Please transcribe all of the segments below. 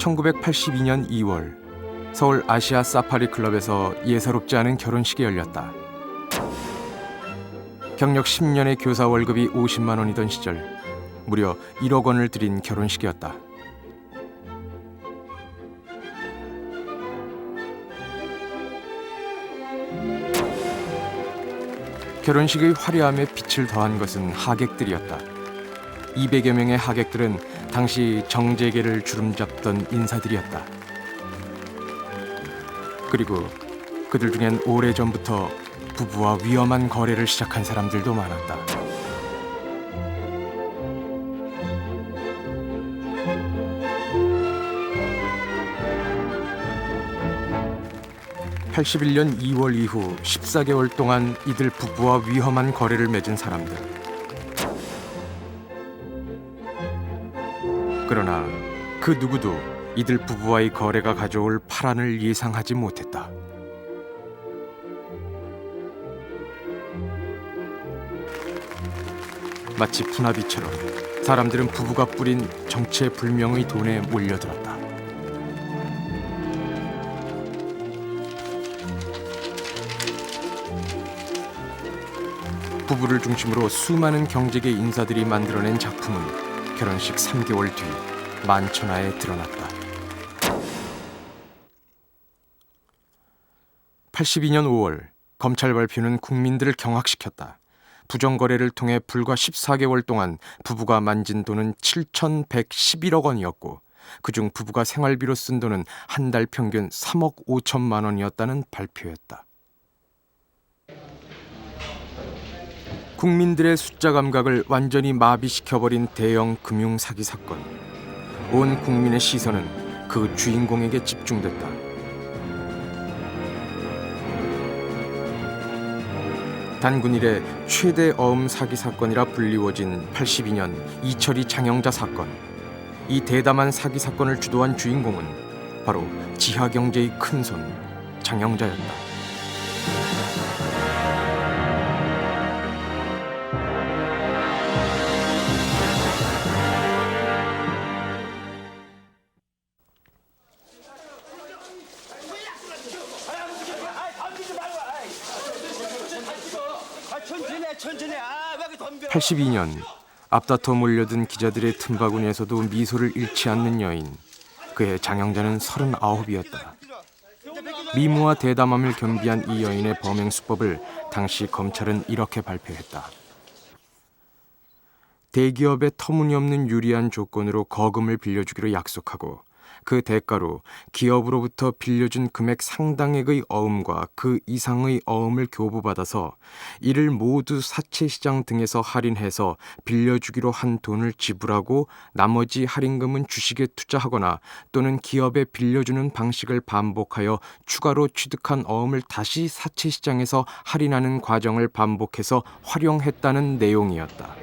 1982년 2월 서울 아시아 사파리 클럽에서 예사롭지 않은 결혼식이 열렸다. 경력 10년의 교사 월급이 50만 원이던 시절 무려 1억 원을 들인 결혼식이었다. 결혼식의 화려함에 빛을 더한 것은 하객들이었다. 200여 명의 하객들은 당시 정재계를 주름잡던 인사들이었다. 그리고 그들 중엔 오래전부터 부부와 위험한 거래를 시작한 사람들도 많았다. (81년 2월) 이후 14개월 동안 이들 부부와 위험한 거래를 맺은 사람들. 그러나 그 누구도 이들 부부와의 거래가 가져올 파란을 예상하지 못했다. 마치 푸나비처럼 사람들은 부부가 뿌린 정체불명의 돈에 몰려들었다. 부부를 중심으로 수많은 경제계 인사들이 만들어낸 작품은 결혼식 3개월 뒤 만천하에 드러났다. 82년 5월 검찰 발표는 국민들을 경악시켰다. 부정거래를 통해 불과 14개월 동안 부부가 만진 돈은 7,111억 원이었고 그중 부부가 생활비로 쓴 돈은 한 달 평균 3억 5천만 원이었다는 발표였다. 국민들의 숫자 감각을 완전히 마비시켜버린 대형 금융 사기 사건. 온 국민의 시선은 그 주인공에게 집중됐다. 단군 이래 최대 어음 사기 사건이라 불리워진 82년 이철이 장영자 사건. 이 대담한 사기 사건을 주도한 주인공은 바로 지하경제의 큰손 장영자였다. 천천히. 82년 앞다퉈 몰려든 기자들의 틈바구니에서도 미소를 잃지 않는 여인. 그의 장영자는 39이었다. 미모와 대담함을 겸비한 이 여인의 범행 수법을 당시 검찰은 이렇게 발표했다. 대기업의 터무니없는 유리한 조건으로 거금을 빌려주기로 약속하고 그 대가로 기업으로부터 빌려준 금액 상당액의 어음과 그 이상의 어음을 교부받아서 이를 모두 사채시장 등에서 할인해서 빌려주기로 한 돈을 지불하고 나머지 할인금은 주식에 투자하거나 또는 기업에 빌려주는 방식을 반복하여 추가로 취득한 어음을 다시 사채시장에서 할인하는 과정을 반복해서 활용했다는 내용이었다.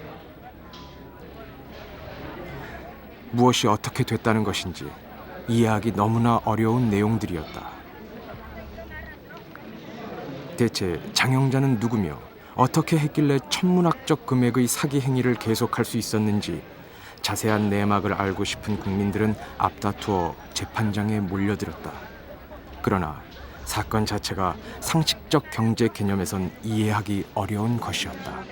무엇이 어떻게 됐다는 것인지 이해하기 너무나 어려운 내용들이었다. 대체 장영자는 누구며 어떻게 했길래 천문학적 금액의 사기 행위를 계속할 수 있었는지 자세한 내막을 알고 싶은 국민들은 앞다투어 재판장에 몰려들었다. 그러나 사건 자체가 상식적 경제 개념에선 이해하기 어려운 것이었다.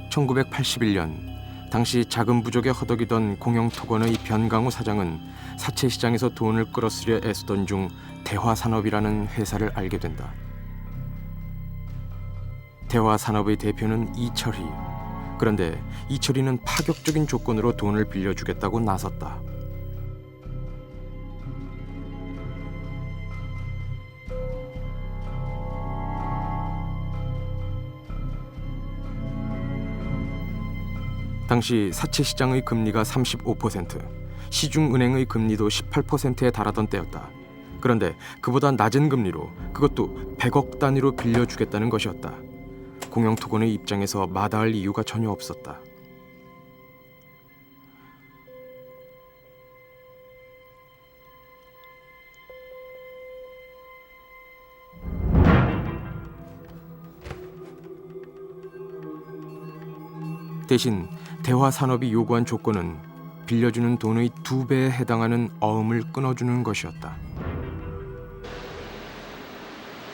(1981년) 당시 자금 부족에 허덕이던 공영토건의 변강우 사장은 사채시장에서 돈을 끌어쓰려 애쓰던 중 대화산업이라는 회사를 알게 된다. 대화산업의 대표는 이철희. 그런데 이철희는 파격적인 조건으로 돈을 빌려주겠다고 나섰다. 당시 사채시장의 금리가 35%, 시중은행의 금리도 18%에 달하던 때였다. 그런데 그보다 낮은 금리로 그것도 100억 단위로 빌려주겠다는 것이었다. 공영토건의 입장에서 마다할 이유가 전혀 없었다. 대신 대화산업이 요구한 조건은 빌려주는 돈의 2배에 해당하는 어음을 끊어주는 것이었다.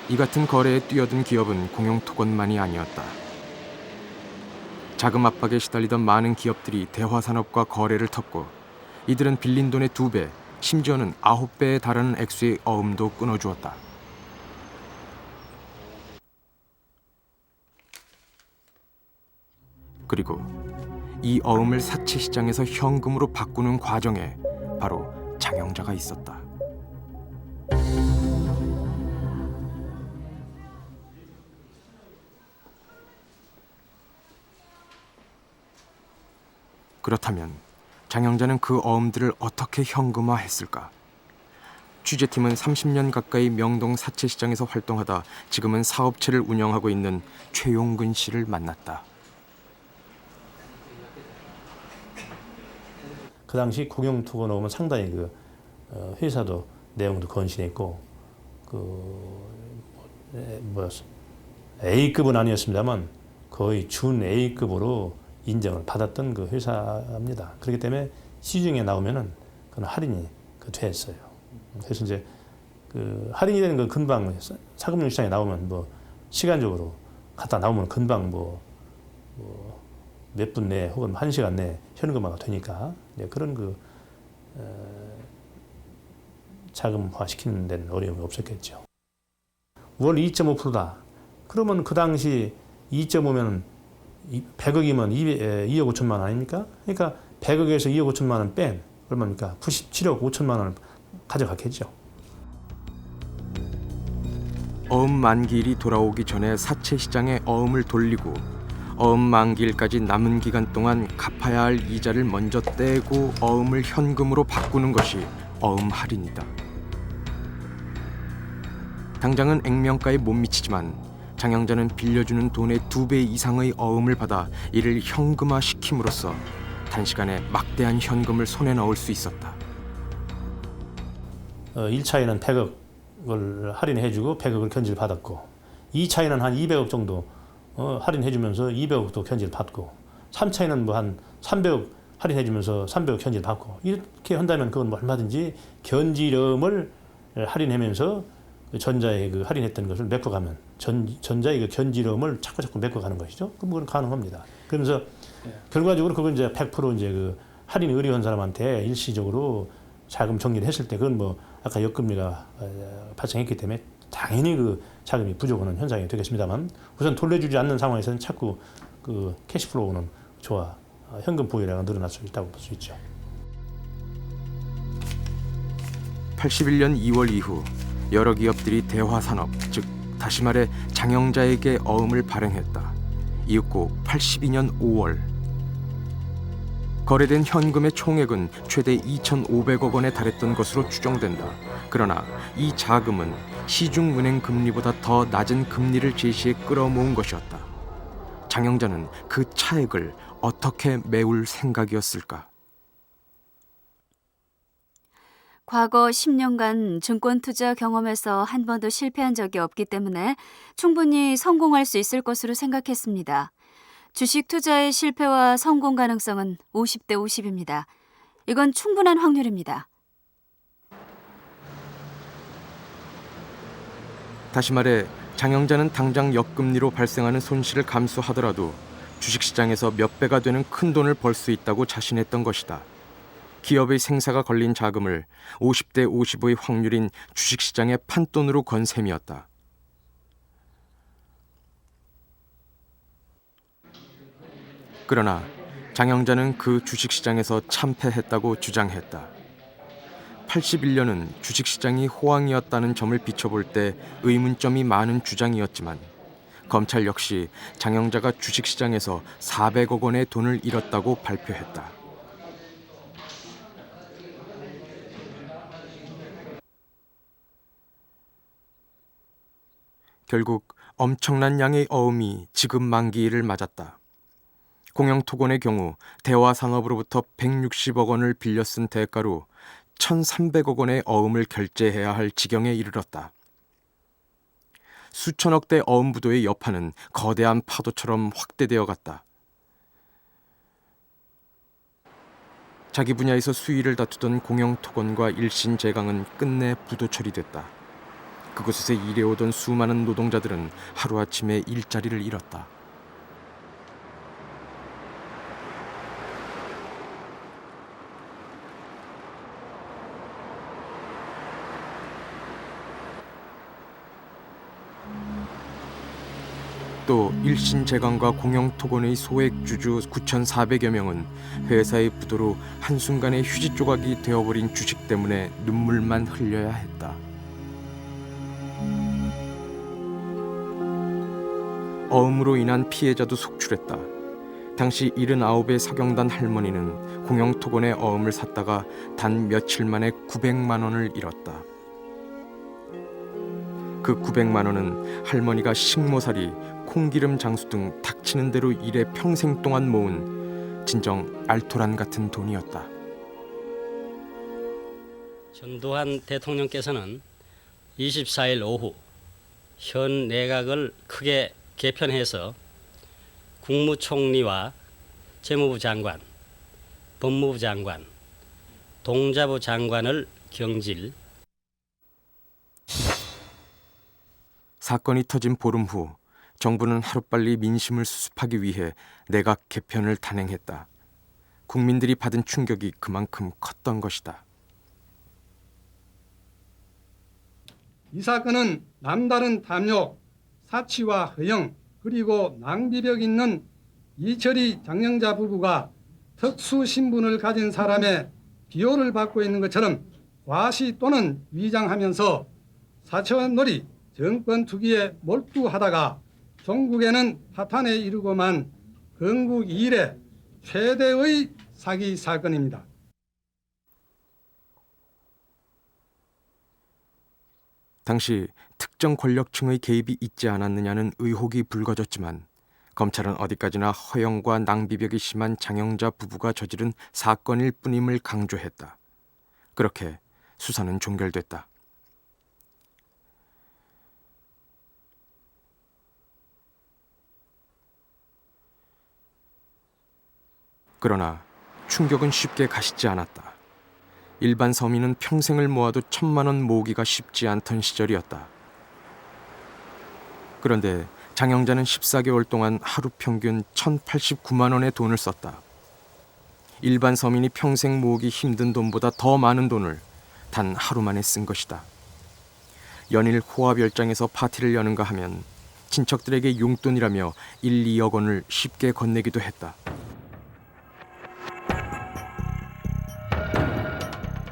이 같은 거래에 뛰어든 기업은 공영토건만이 아니었다. 자금 압박에 시달리던 많은 기업들이 대화산업과 거래를 텄고 이들은 빌린 돈의 2배, 심지어는 9배에 달하는 액수의 어음도 끊어주었다. 그리고 이 어음을 사채 시장에서 현금으로 바꾸는 과정에 바로 장영자가 있었다. 그렇다면 장영자는 그 어음들을 어떻게 현금화했을까? 취재팀은 30년 가까이 명동 사채 시장에서 활동하다 지금은 사업체를 운영하고 있는 최용근 씨를 만났다. 그 당시 공영토건 어음은 상당히 회사도 내용도 건실했고 A급은 아니었습니다만 거의 준 A급으로 인정을 받았던 그 회사입니다. 그렇기 때문에 시중에 나오면은 그건 할인이 됐어요. 그래서 이제 할인이 되는 건 금방 사금융 시장에 나오면 시간적으로 갖다 나오면 금방 몇 분 내에 혹은 1시간 내에 현금화가 되니까 그런 자금화 시키는 데는 어려움이 없었겠죠. 월 2.5%다. 그러면 그 당시 2.5면 100억이면 2억 5천만 원 아닙니까? 그러니까 100억에서 2억 5천만 원 뺀 얼마입니까? 97억 5천만 원을 가져갔겠죠. 어음 만기일이 돌아오기 전에 사채 시장에 어음을 돌리고 어음 만기일까지 남은 기간 동안 갚아야 할 이자를 먼저 떼고 어음을 현금으로 바꾸는 것이 어음 할인이다. 당장은 액면가에 못 미치지만 장영자는 빌려주는 돈의 2배 이상의 어음을 받아 이를 현금화시킴으로써 단시간에 막대한 현금을 손에 넣을 수 있었다. 1차에는 100억을 할인해주고 100억을 견지를 받았고 2차에는 한 200억 정도 할인해주면서 200억도 견지를 받고 3차에는 한 300억 할인해주면서 300억 견지를 받고 이렇게 한다면 그건 얼마든지 견지름을 할인하면서 전자에 할인했던 것을 메꿔가면 전자의 견지름을 자꾸 메꿔가는 것이죠. 그건 가능합니다. 그러면서 결과적으로 그건 이제 100% 이제 할인 의뢰한 사람한테 일시적으로 자금 정리를 했을 때 그건 아까 역금리가 발생했기 때문에 당연히 자금이 부족하는 현상이 되겠습니다만 우선 돌려주지 않는 상황에서는 자꾸 캐시플로우는 좋아 현금 보유량은 늘어날 수 있다고 볼 수 있죠. 81년 2월 이후 여러 기업들이 대화산업, 즉 다시 말해 장영자에게 어음을 발행했다. 이윽고 82년 5월 거래된 현금의 총액은 최대 2,500억 원에 달했던 것으로 추정된다. 그러나 이 자금은 시중은행 금리보다 더 낮은 금리를 제시해 끌어모은 것이었다. 장영자는 그 차액을 어떻게 메울 생각이었을까? 과거 10년간 증권 투자 경험에서 한 번도 실패한 적이 없기 때문에 충분히 성공할 수 있을 것으로 생각했습니다. 주식 투자의 실패와 성공 가능성은 50대 50입니다. 이건 충분한 확률입니다. 다시 말해 장영자는 당장 역금리로 발생하는 손실을 감수하더라도 주식시장에서 몇 배가 되는 큰 돈을 벌 수 있다고 자신했던 것이다. 기업의 생사가 걸린 자금을 50대 50의 확률인 주식시장의 판돈으로 건 셈이었다. 그러나 장영자는 그 주식시장에서 참패했다고 주장했다. 81년은 주식시장이 호황이었다는 점을 비춰볼 때 의문점이 많은 주장이었지만 검찰 역시 장영자가 주식시장에서 400억 원의 돈을 잃었다고 발표했다. 결국 엄청난 양의 어음이 지급 만기일을 맞았다. 공영토건의 경우 대화산업으로부터 160억 원을 빌려 쓴 대가로 1,300억 원의 어음을 결제해야 할 지경에 이르렀다. 수천억 대 어음 부도의 여파는 거대한 파도처럼 확대되어 갔다. 자기 분야에서 수위를 다투던 공영토건과 일신제강은 끝내 부도 처리됐다. 그곳에서 일해오던 수많은 노동자들은 하루아침에 일자리를 잃었다. 또 일신제강과 공영토건의 소액주주 9,400여 명은 회사의 부도로 한순간에 휴지 조각이 되어버린 주식 때문에 눈물만 흘려야 했다. 어음으로 인한 피해자도 속출했다. 당시 79의 사경단 할머니는 공영토건의 어음을 샀다가 단 며칠 만에 900만 원을 잃었다. 그 900만 원은 할머니가 식모살이, 콩기름 장수 등 닥치는 대로 일해 평생 동안 모은 진정 알토란 같은 돈이었다. 전두환 대통령께서는 24일 오후 현 내각을 크게 개편해서 국무총리와 재무부 장관, 법무부 장관, 동자부 장관을 경질. 사건이 터진 보름 후 정부는 하루빨리 민심을 수습하기 위해 내각 개편을 단행했다. 국민들이 받은 충격이 그만큼 컸던 것이다. 이 사건은 남다른 탐욕, 사치와 허영, 그리고 낭비력 있는 이철희 장영자 부부가 특수 신분을 가진 사람의 비호를 받고 있는 것처럼 과시 또는 위장하면서 사채놀이, 정권 투기에 몰두하다가 종국에는 파탄에 이르고만 건국 이래 최대의 사기 사건입니다. 당시 특정 권력층의 개입이 있지 않았느냐는 의혹이 불거졌지만 검찰은 어디까지나 허영과 낭비벽이 심한 장영자 부부가 저지른 사건일 뿐임을 강조했다. 그렇게 수사는 종결됐다. 그러나 충격은 쉽게 가시지 않았다. 일반 서민은 평생을 모아도 1,000만 원 모으기가 쉽지 않던 시절이었다. 그런데 장영자는 14개월 동안 하루 평균 1,089만 원의 돈을 썼다. 일반 서민이 평생 모으기 힘든 돈보다 더 많은 돈을 단 하루 만에 쓴 것이다. 연일 호화별장에서 파티를 여는가 하면 친척들에게 용돈이라며 1, 2억 원을 쉽게 건네기도 했다.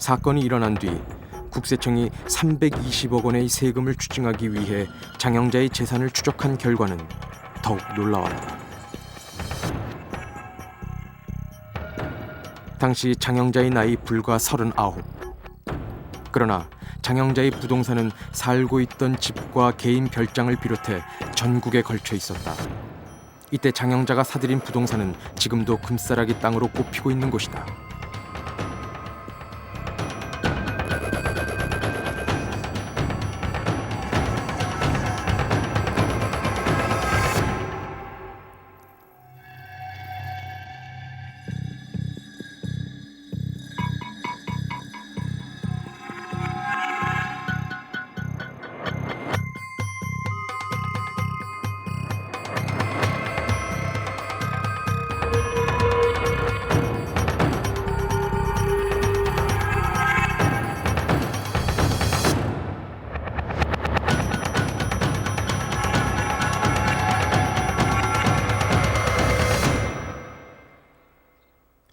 사건이 일어난 뒤 국세청이 320억 원의 세금을 추징하기 위해 장영자의 재산을 추적한 결과는 더욱 놀라웠다. 당시 장영자의 나이 불과 39. 그러나 장영자의 부동산은 살고 있던 집과 개인 별장을 비롯해 전국에 걸쳐 있었다. 이때 장영자가 사들인 부동산은 지금도 금싸라기 땅으로 꼽히고 있는 곳이다.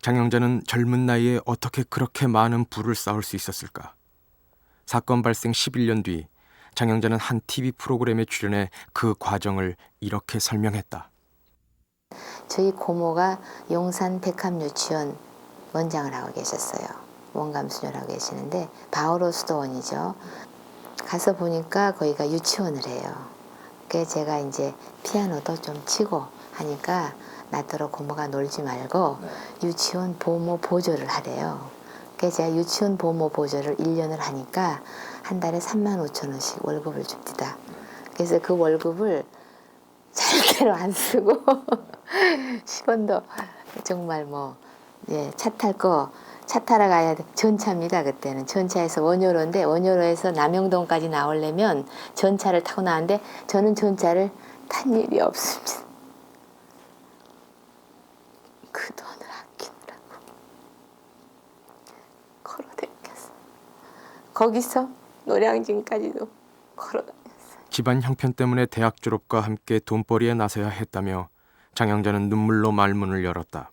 장영자는 젊은 나이에 어떻게 그렇게 많은 부를 쌓을 수 있었을까? 사건 발생 11년 뒤 장영자는 한 TV 프로그램에 출연해 그 과정을 이렇게 설명했다. 저희 고모가 용산 백합유치원 원장을 하고 계셨어요. 원감수녀라고 계시는데 바오로 수도원이죠. 가서 보니까 거기가 유치원을 해요. 그래서 제가 이제 피아노도 좀 치고 하니까 나더러 고모가 놀지 말고 유치원 보모 보조를 하래요. 그래서 제가 유치원 보모 보조를 1년을 하니까 한 달에 35,000원씩 월급을 줍니다. 그래서 그 월급을 절대로 안 쓰고 10원도 정말 차 탈 거 차 타러 가야 돼. 전차입니다. 그때는 전차에서 원효로인데 원효로에서 남영동까지 나오려면 전차를 타고 나왔는데 저는 전차를 탄 일이 없습니다. 그 돈을 아끼느라고 걸어다녔어요. 거기서 노량진까지도 걸어다녔어요. 집안 형편 때문에 대학 졸업과 함께 돈벌이에 나서야 했다며 장영자는 눈물로 말문을 열었다.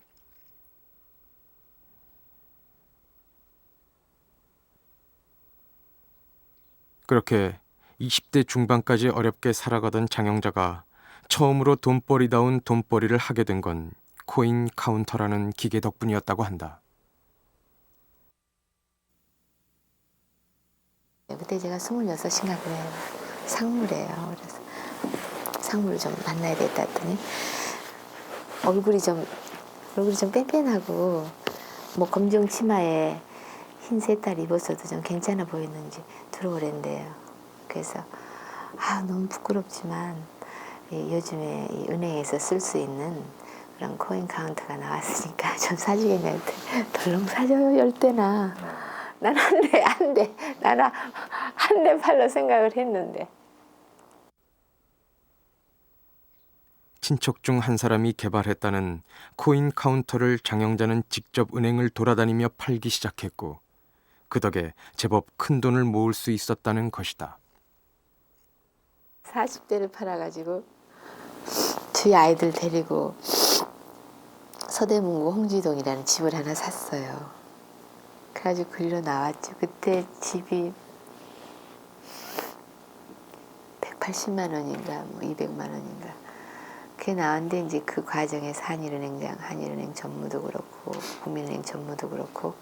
그렇게 20대 중반까지 어렵게 살아가던 장영자가 처음으로 돈벌이다운 돈벌이를 하게 된 건 코인 카운터라는 기계 덕분이었다고 한다. 그때 제가 26인가 그래요. 상무래요. 그래서 상무를 좀 만나야겠다 했더니 얼굴이 좀 뺀뺀하고 뭐 검정 치마에 흰 세탈 입었어도 좀 괜찮아 보이는지 들어오랜대요. 그래서 너무 부끄럽지만 요즘에 이 은행에서 쓸 수 있는 그런 코인 카운터가 나왔으니까 좀 사주겠냐 했더니 덜렁 사줘요 10대나. 난 안 돼. 나는 한 대 팔로 생각을 했는데. 친척 중 한 사람이 개발했다는 코인 카운터를 장영자는 직접 은행을 돌아다니며 팔기 시작했고 그 덕에 제법 큰 돈을 모을 수 있었다는 것이다. 40대를 팔아가지고 주위 아이들 데리고 서대문구 홍지동이라는 집을 하나 샀어요. 그래가지고 그리로 나왔죠. 그때 집이 180만 원인가 뭐 200만 원인가 그게 나왔는데 이제 그 과정에서 한일은행 전무도 그렇고 국민은행 전무도 그렇고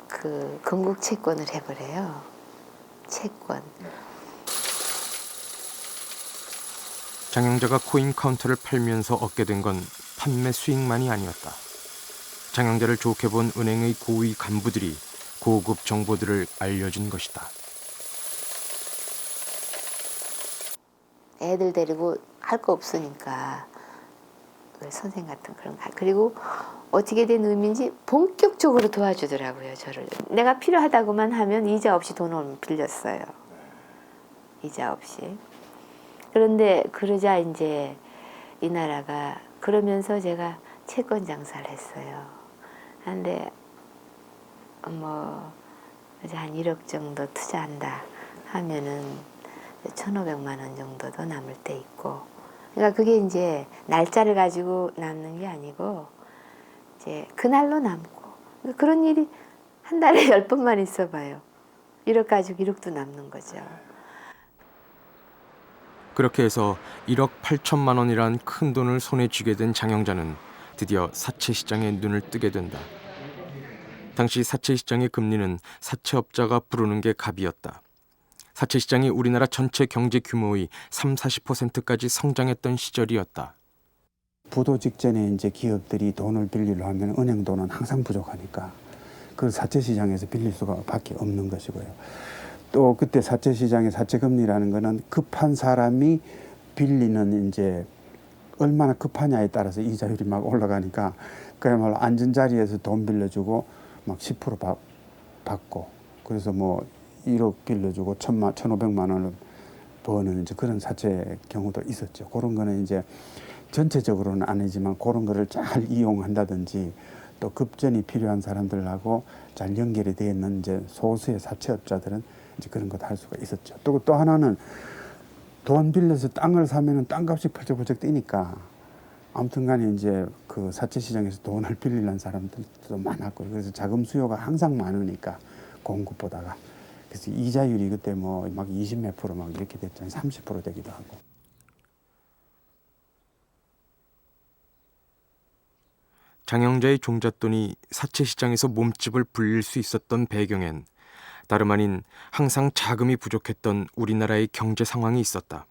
그 건국 채권을 해버려요. 채권. 장영자가 코인 카운터를 팔면서 얻게 된 건 판매 수익만이 아니었다. 장영자를 좋게 본 은행의 고위 간부들이 고급 정보들을 알려준 것이다. 애들 데리고 할 거 없으니까 선생 같은 그런 거. 그리고 어떻게 된 의미인지 본격적으로 도와주더라고요. 저를. 내가 필요하다고만 하면 이자 없이 돈을 빌렸어요. 이자 없이. 그런데 그러자 이제 이 나라가 그러면서 제가 채권 장사를 했어요. 근데 뭐 이제 한 1억 정도 투자한다 하면은 1,500만 원 정도도 남을 때 있고. 그러니까 그게 이제 날짜를 가지고 남는 게 아니고 이제 그날로 남고. 그런 일이 한 달에 10번만 있어봐요. 1억 가지고 1억도 남는 거죠. 그렇게 해서 1억 8천만 원이란 큰 돈을 손에 쥐게 된 장영자는 드디어 사채시장에 눈을 뜨게 된다. 당시 사채시장의 금리는 사채업자가 부르는 게 갑이었다. 사채시장이 우리나라 전체 경제 규모의 30-40%까지 성장했던 시절이었다. 부도 직전에 이제 기업들이 돈을 빌리려 하면 은행 돈은 항상 부족하니까 그 사채시장에서 빌릴 수가 밖에 없는 것이고요. 또 그때 사채시장의 사채금리라는 거는 급한 사람이 빌리는 이제 얼마나 급하냐에 따라서 이자율이 막 올라가니까 그야말로 앉은 자리에서 돈 빌려주고 막 10% 받고 그래서 뭐 1억 빌려주고 1,500만 원을 버는 이제 그런 사채 경우도 있었죠. 그런 거는 이제 전체적으로는 아니지만 그런 거를 잘 이용한다든지 또 급전이 필요한 사람들하고 잘 연결이 되어 있는 이제 소수의 사채업자들은 이제 그런 것도 할 수가 있었죠. 또 하나는 돈 빌려서 땅을 사면은 땅값이 펄쩍펄쩍 뛰니까 아무튼간에 이제 그 사채 시장에서 돈을 빌리는 사람들도 많았고요. 그래서 자금 수요가 항상 많으니까 공급보다가 그래서 이자율이 그때 뭐 막 20 몇 프로 막 이렇게 됐잖아요. 30% 되기도 하고. 장영자의 종잣돈이 사채시장에서 몸집을 불릴 수 있었던 배경엔 다름 아닌 항상 자금이 부족했던 우리나라의 경제 상황이 있었다.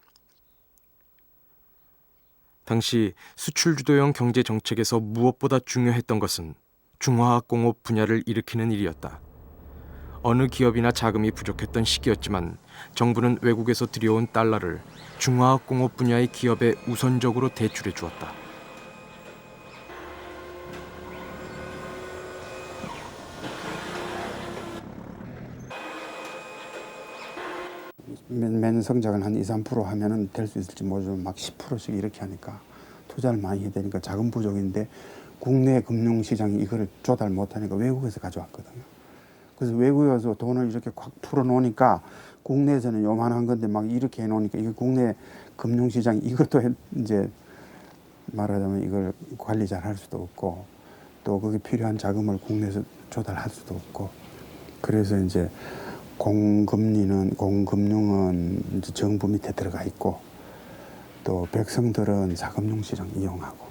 당시 수출주도형 경제 정책에서 무엇보다 중요했던 것은 중화학공업 분야를 일으키는 일이었다. 어느 기업이나 자금이 부족했던 시기였지만 정부는 외국에서 들여온 달러를 중화학공업 분야의 기업에 우선적으로 대출해 주었다. 매년 성장을 한 2, 3% 하면은 될 수 있을지 모르지만 막 10%씩 이렇게 하니까 투자를 많이 해야 되니까 자금 부족인데 국내 금융시장이 이거를 조달 못하니까 외국에서 가져왔거든요. 그래서 외국에서 돈을 이렇게 콱 풀어놓으니까 국내에서는 요만한 건데 막 이렇게 해놓으니까 이게 국내 금융시장이 이것도 이제 말하자면 이걸 관리 잘 할 수도 없고 또 그게 필요한 자금을 국내에서 조달할 수도 없고 그래서 이제 공금융은 이제 정부 밑에 들어가 있고 또 백성들은 자금융시장 이용하고.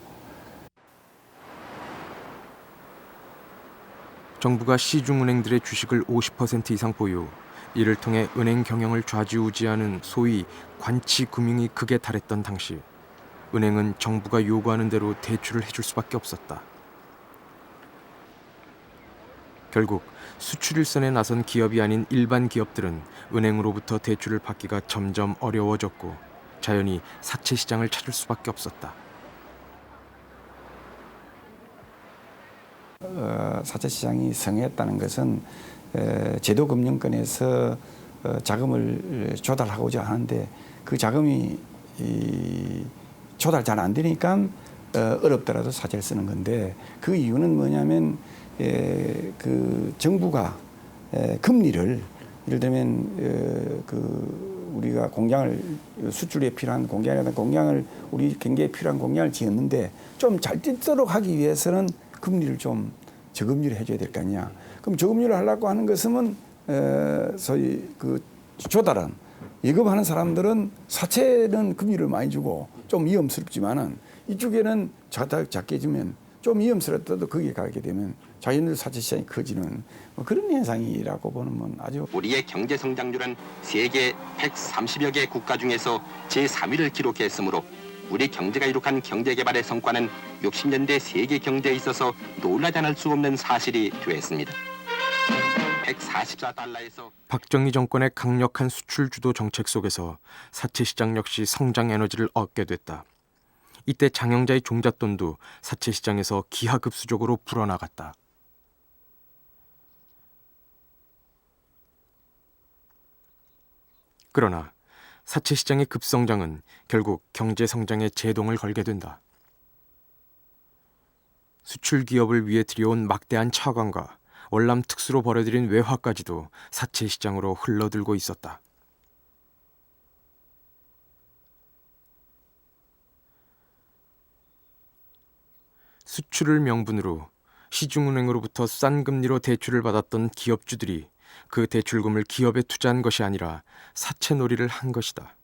정부가 시중은행들의 주식을 50% 이상 보유, 이를 통해 은행 경영을 좌지우지하는 소위 관치금융이 극에 달했던 당시 은행은 정부가 요구하는 대로 대출을 해줄 수밖에 없었다. 결국 수출 일선에 나선 기업이 아닌 일반 기업들은 은행으로부터 대출을 받기가 점점 어려워졌고 자연히 사채 시장을 찾을 수밖에 없었다. 사채 시장이 성했다는 것은 제도금융권에서 자금을 조달하고자 하는데 그 자금이 조달 잘 안 되니까 어렵더라도 사채를 쓰는 건데 그 이유는 뭐냐면 그 정부가 금리를 예를 들면 그 우리가 공장을 수출에 필요한 공장을 우리 경제에 필요한 공장을 지었는데 좀 잘 뛰도록 하기 위해서는 금리를 좀 저금리를 해줘야 될 거 아니야. 그럼 저금리를 하려고 하는 것은 소위 그 조달한 예금하는 사람들은 사채는 금리를 많이 주고 좀 위험스럽지만은 이쪽에는 작게 주면 좀 위험스럽더라도 거기에 가게 되면 자연히 사채 시장이 커지는 뭐 그런 현상이라고 보면 아주. 우리의 경제 성장률은 세계 130여 개 국가 중에서 제3위를 기록했으므로 우리 경제가 이룩한 경제개발의 성과는 60년대 세계 경제에 있어서 놀라지 않을 수 없는 사실이 되었습니다. 144달러에서 박정희 정권의 강력한 수출 주도 정책 속에서 사채 시장 역시 성장 에너지를 얻게 됐다. 이때 장영자의 종잣돈도 사채 시장에서 기하급수적으로 불어나갔다. 그러나 사채 시장의 급성장은 결국 경제 성장에 제동을 걸게 된다. 수출 기업을 위해 들여온 막대한 차관과 월남 특수로 벌어들인 외화까지도 사채 시장으로 흘러들고 있었다. 수출을 명분으로 시중은행으로부터 싼 금리로 대출을 받았던 기업주들이 그 대출금을 기업에 투자한 것이 아니라 사채놀이를 한 것이다.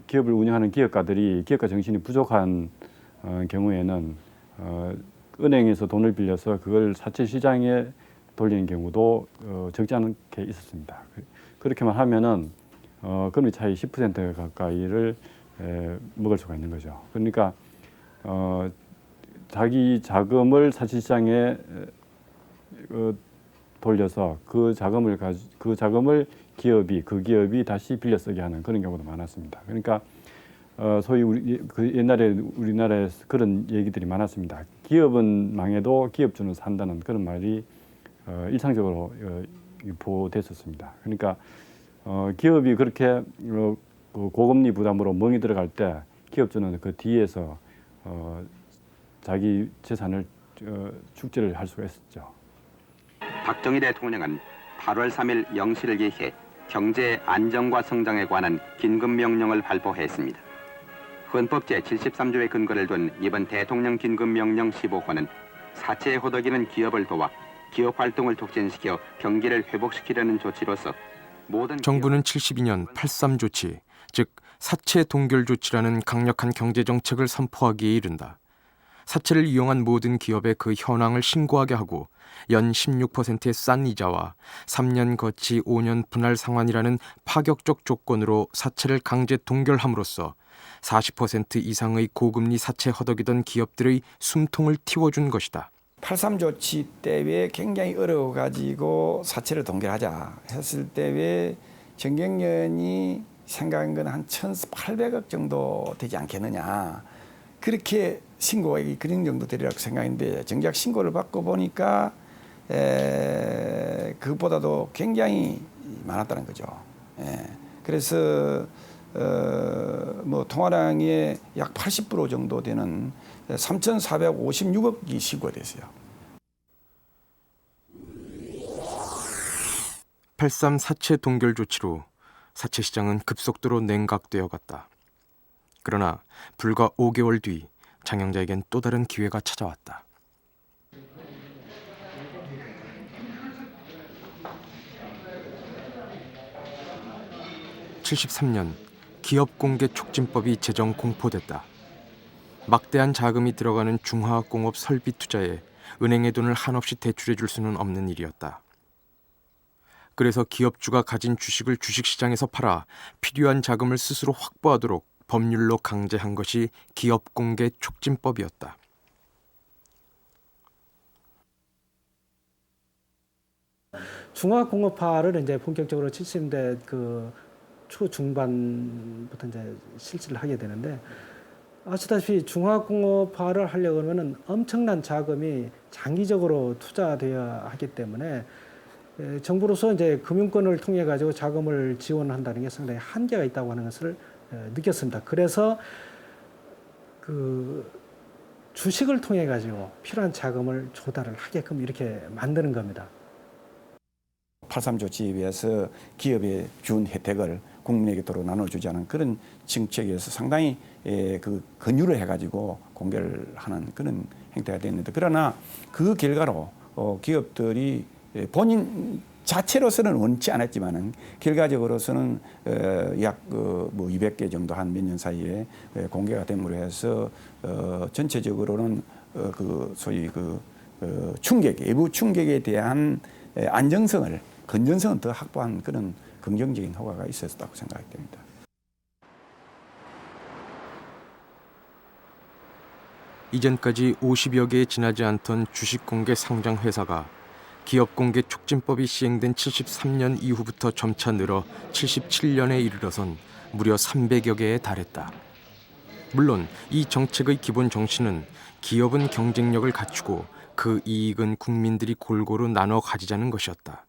기업을 운영하는 기업가들이 기업가 정신이 부족한 경우에는 은행에서 돈을 빌려서 그걸 사채 시장에 돌리는 경우도 적지 않게 있었습니다. 그렇게만 하면은 금리 차이 10% 가까이를 먹을 수가 있는 거죠. 그러니까 자기 자금을 사채 시장에 돌려서 그 자금을 그 기업이 다시 빌려 쓰게 하는 그런 경우도 많았습니다. 그러니까 소위 옛날에 우리나라에서 그런 얘기들이 많았습니다. 기업은 망해도 기업주는 산다는 그런 말이 일상적으로 보도됐었습니다. 그러니까 기업이 그렇게 고금리 부담으로 멍이 들어갈 때 기업주는 그 뒤에서 자기 재산을 축제를 할 수가 있었죠. 박정희 대통령은 8월 3일 0시를 기해 경제 안정과 성장에 관한 긴급명령을 발표했습니다. 헌법 제73조에 근거를 둔 이번 대통령 긴급명령 15호는 사채에 호덕이는 기업을 도와 기업 활동을 촉진시켜 경기를 회복시키려는 조치로서 모든 정부는 72년 83 조치, 즉 사채 동결 조치라는 강력한 경제 정책을 선포하기에 이른다. 사채를 이용한 모든 기업에 그 현황을 신고하게 하고 연 16%의 싼 이자와 3년 거치 5년 분할 상환이라는 파격적 조건으로 사채를 강제 동결함으로써 40% 이상의 고금리 사채 허덕이던 기업들의 숨통을 틔워준 것이다. 83 조치 때에 굉장히 어려워가지고 사채를 동결하자 했을 때에 정경련이 생각한 건 한 1,800억 정도 되지 않겠느냐. 그렇게 신고액이 그런 정도 되리라고 생각했는데 정작 신고를 받고 보니까 그것보다도 굉장히 많았다는 거죠. 예. 그래서 뭐 통화량의 약 80% 정도 되는 3,456억이 신고됐어요. 8.3 사채 동결 조치로 사채 시장은 급속도로 냉각되어 갔다. 그러나 불과 5개월 뒤 장영자에겐 또 다른 기회가 찾아왔다. (73년) 기업공개촉진법이 제정 공포됐다. 막대한 자금이 들어가는 중화학공업 설비 투자에 은행의 돈을 한없이 대출해 줄 수는 없는 일이었다. 그래서 기업주가 가진 주식을 주식시장에서 팔아 필요한 자금을 스스로 확보하도록 법률로 강제한 것이 기업공개촉진법이었다. 중화공업화를 이제 본격적으로 70년대 그 초중반부터 이제 실시를 하게 되는데, 아시다시피 중화공업화를 하려고 하면은 엄청난 자금이 장기적으로 투자되어야 하기 때문에 정부로서 이제 금융권을 통해 가지고 자금을 지원한다는 게 상당히 한계가 있다고 하는 것을 느꼈습니다. 그래서 그 주식을 통해 가지고 필요한 자금을 조달을 하게끔 이렇게 만드는 겁니다. 8.3 조치에 비해서 기업에 준 혜택을 국민에게 도로 나눠주지 않은 그런 정책에서 상당히 그 권유를 해가지고 공개를 하는 그런 행태가 됐는데, 그러나 그 결과로 기업들이 본인 자체로서는 원치 않았지만은 결과적으로서는 약 뭐 200개 정도 한 몇 년 사이에 공개가 됨으로 해서 전체적으로는 그 소위 그 충격, 외부 충격에 대한 안정성을, 건전성을 더 확보한 그런 긍정적인 효과가 있었다고 생각이 됩니다. 이전까지 50여 개에 지나지 않던 주식공개 상장 회사가 기업공개 촉진법이 시행된 73년 이후부터 점차 늘어 77년에 이르러선 무려 300여 개에 달했다. 물론 이 정책의 기본 정신은 기업은 경쟁력을 갖추고 그 이익은 국민들이 골고루 나눠 가지자는 것이었다.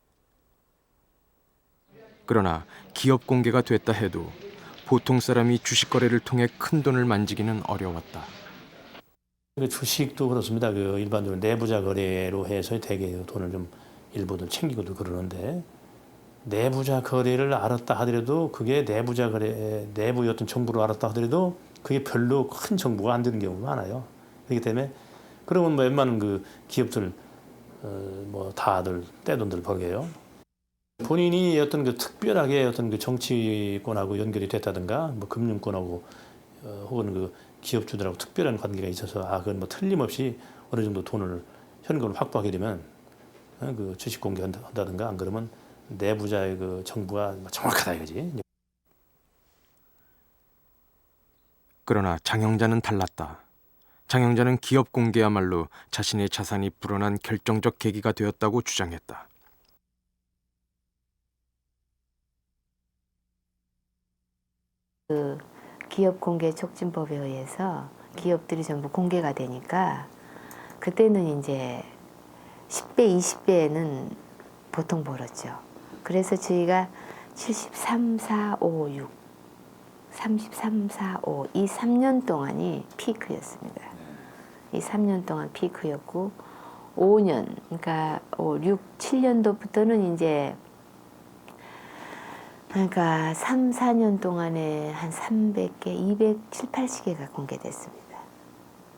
그러나 기업 공개가 됐다 해도 보통 사람이 주식 거래를 통해 큰 돈을 만지기는 어려웠다. 주식도 그렇습니다. 그 일반적으로 내부자 거래로 해서 대개 돈을 좀 일부들 챙기고도 그러는데, 내부자 거래를 알았다 하더라도 그게 내부자 거래, 내부의 어떤 정보를 알았다 하더라도 그게 별로 큰 정보가 안 되는 경우가 많아요. 그렇기 때문에 그러면 뭐 웬만한 그 기업들 뭐 다들 떼돈들 벌게요. 본인이 어떤 그 특별하게 어떤 그 정치권하고 연결이 됐다든가 뭐 금융권하고 혹은 그 기업주들하고 특별한 관계가 있어서 그건 뭐 틀림없이 어느 정도 돈을 현금을 확보하게 되면 그 주식 공개한다든가, 안 그러면 내부자의 그 정보가 정확하다 이거지. 그러나 장영자는 달랐다. 장영자는 기업 공개야말로 자신의 자산이 불어난 결정적 계기가 되었다고 주장했다. 그 기업 공개 촉진법에 의해서 기업들이 전부 공개가 되니까 그때는 이제 10배, 20배는 보통 벌었죠. 그래서 저희가 73, 4, 5, 6, 33, 4, 5 이 3년 동안이 피크였습니다. 이 3년 동안 피크였고 5년, 그러니까 5, 6, 7년도부터는 이제 그러니까 3, 4년 동안에 한 300개, 207, 80개가 공개됐습니다.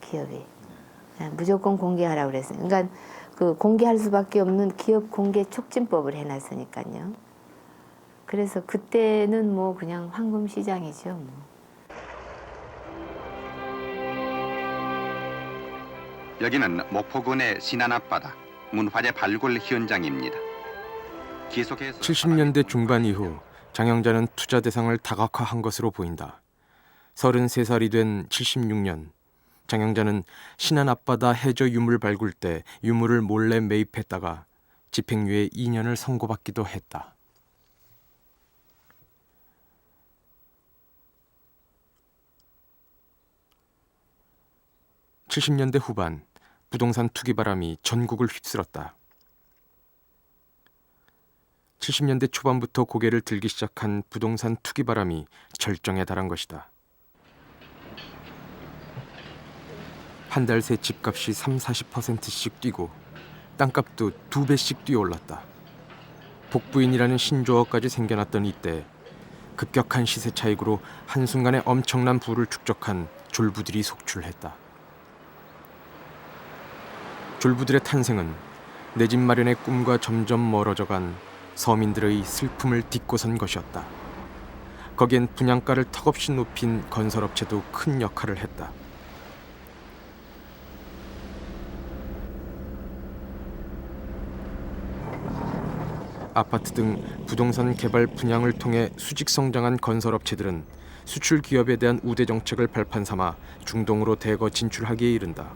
기업이. 무조건 공개하라고 그랬어요. 그러니까 그 공개할 수밖에 없는 기업 공개 촉진법을 해놨으니까요. 그래서 그때는 뭐 그냥 황금 시장이죠. 뭐. 여기는 목포군의 신안 앞바다 문화재 발굴 현장입니다. 계속해서 70년대 중반 이후 장영자는 투자 대상을 다각화한 것으로 보인다. 33살이 된 76년, 장영자는 신안 앞바다 해저 유물 발굴 때 유물을 몰래 매입했다가 집행유예 2년을 선고받기도 했다. (70년대) 후반 부동산 투기 바람이 전국을 휩쓸었다. 70년대 초반부터 고개를 들기 시작한 부동산 투기 바람이 절정에 달한 것이다. 한 달 새 집값이 30-40%씩 뛰고 땅값도 2배씩 뛰어올랐다. 복부인이라는 신조어까지 생겨났던 이때 급격한 시세 차익으로 한순간에 엄청난 부를 축적한 졸부들이 속출했다. 졸부들의 탄생은 내 집 마련의 꿈과 점점 멀어져간 서민들의 슬픔을 딛고선 것이었다. 거기엔 분양가를 턱없이 높인 건설업체도 큰 역할을 했다. 아파트 등 부동산 개발 분양을 통해 수직 성장한 건설업체들은 수출 기업에 대한 우대 정책을 발판 삼아 중동으로 대거 진출하기에 이른다.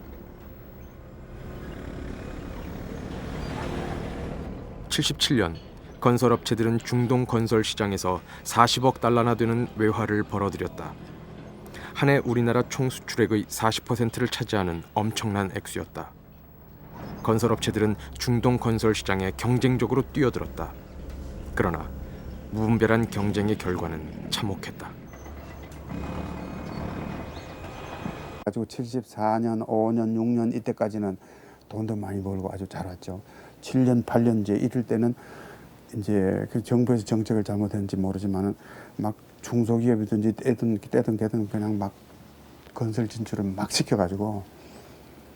77년 건설업체들은 중동 건설 시장에서 40억 달러나 되는 외화를 벌어들였다. 한 해 우리나라 총 수출액의 40%를 차지하는 엄청난 액수였다. 건설업체들은 중동 건설 시장에 경쟁적으로 뛰어들었다. 그러나 무분별한 경쟁의 결과는 참혹했다. 가지고 74년, 5년, 6년 이때까지는 돈도 많이 벌고 아주 잘 왔죠. 7년, 8년 이제 이럴 때는 이제 그 정부에서 정책을 잘못했는지 모르지만은 막 중소기업이든지 떼든 그냥 막 건설 진출을 막 시켜가지고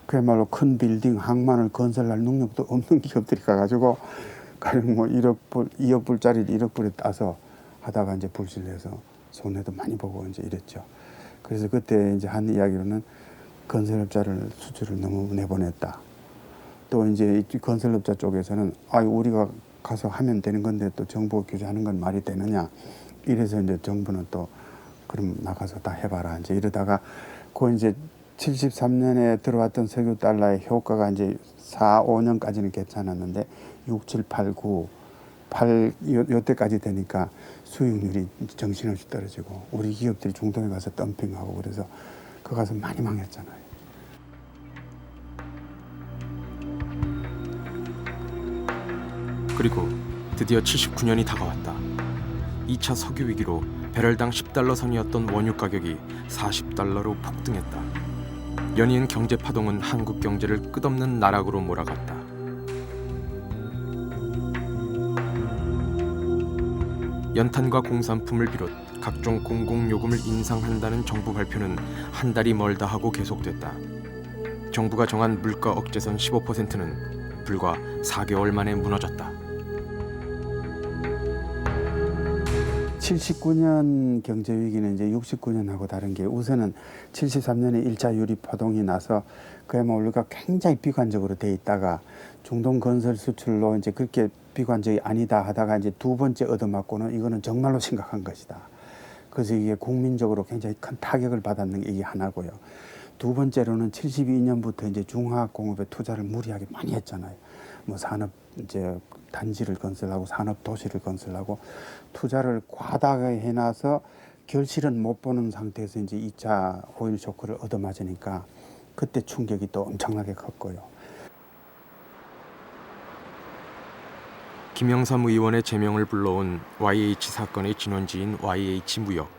그야말로 큰 빌딩, 항만을 건설할 능력도 없는 기업들이 가가지고 가령 뭐 2억 불짜리를 1억 불에 따서 하다가 이제 불실해서 손해도 많이 보고 이제 이랬죠. 그래서 그때 이제 한 이야기로는 건설업자를 수출을 너무 내보냈다. 또 이제 건설업자 쪽에서는 우리가 가서 하면 되는 건데 또 정부가 규제하는 건 말이 되느냐. 이래서 이제 정부는 또 그럼 나가서 다 해봐라. 이제 이러다가 그 이제 73년에 들어왔던 석유 달러의 효과가 이제 4, 5년까지는 괜찮았는데 6, 7, 8, 9, 8 요때까지 되니까 수익률이 정신없이 떨어지고 우리 기업들이 중동에 가서 덤핑하고 그래서 그 가서 많이 망했잖아요. 그리고 드디어 79년이 다가왔다. 2차 석유 위기로 배럴당 10달러 선이었던 원유 가격이 40달러로 폭등했다. 연이은 경제 파동은 한국 경제를 끝없는 나락으로 몰아갔다. 연탄과 공산품을 비롯 각종 공공요금을 인상한다는 정부 발표는 한 달이 멀다 하고 계속됐다. 정부가 정한 물가 억제선 15%는 불과 4개월 만에 무너졌다. 79년 경제위기는 이제 69년하고 다른 게 우선은 73년에 1차 유립 파동이 나서 그야말로 우리가 굉장히 비관적으로 돼 있다가 중동 건설 수출로 이제 그렇게 비관적이 아니다 하다가 이제 두 번째 얻어맞고는 이거는 정말로 심각한 것이다. 그래서 이게 국민적으로 굉장히 큰 타격을 받았는 게 이게 하나고요. 두 번째로는 72년부터 이제 중화학공업에 투자를 무리하게 많이 했잖아요. 뭐 산업 이제 단지를 건설하고 산업 도시를 건설하고 투자를 과다하게 해놔서 결실은 못 보는 상태에서 이제 2차 오일 쇼크를 얻어맞으니까 그때 충격이 또 엄청나게 컸고요. 김영삼 의원의 제명을 불러온 YH 사건의 진원지인 YH무역.